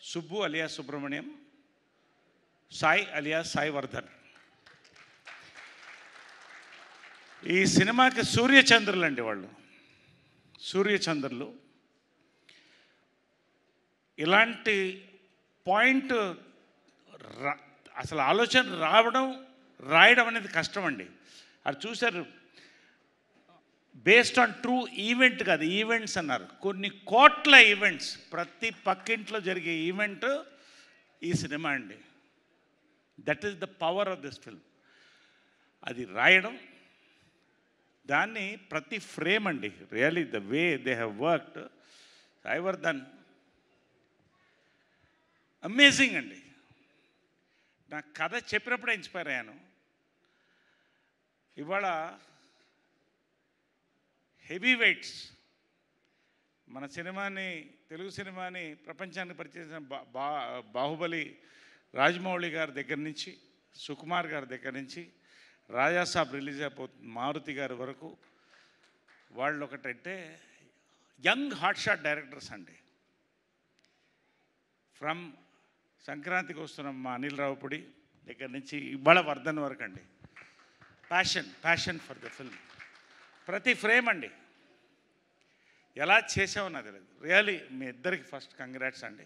సుబ్బు అలియా సుబ్రహ్మణ్యం, సాయి అలియా సాయి వర్ధన్. ఈ సినిమాకి సూర్యచంద్రులు అండి వాళ్ళు, సూర్యచంద్రులు. ఇలాంటి పాయింట్ అసలు ఆలోచన రాయడం అనేది కష్టం అండి. అది చూశారు, బేస్డ్ ఆన్ ట్రూ ఈవెంట్ కాదు, ఈవెంట్స్ అన్నారు. కొన్ని కోట్ల ఈవెంట్స్, ప్రతి పక్కింట్లో జరిగే ఈవెంట్ ఈ సినిమా అండి. That is the power of this film. అది రాయడం, దాన్ని ప్రతి ఫ్రేమ్ అండి, really the way they have worked. Sai Vardhan amazing అండి. నాకు కథ చెప్పినప్పుడే ఇన్స్పైర్ అయ్యాను. ఇవాళ హెవీ వెయిట్స్ మన సినిమాని, తెలుగు సినిమాని ప్రపంచానికి పరిచయం బాహుబలి రాజమౌళి గారి దగ్గర నుంచి, సుకుమార్ గారి దగ్గర నుంచి, రాజాసాబ్ రిలీజ్ అయిపోతుంది మారుతి గారి వరకు, వాళ్ళు ఒకటంటే యంగ్ హాట్షాట్ డైరెక్టర్స్ అండి. ఫ్రమ్ సంక్రాంతికి వస్తున్న మా అనిల్ రావుపూడి దగ్గర నుంచి ఇవాళ వర్ధన్ వరకు అండి. Passion for the film. ప్రతి ఫ్రేమ్ అండి ఎలా చేసామో నాకు తెలియదు. రియలీ మీ ఇద్దరికి ఫస్ట్ కంగ్రాట్స్ అండి.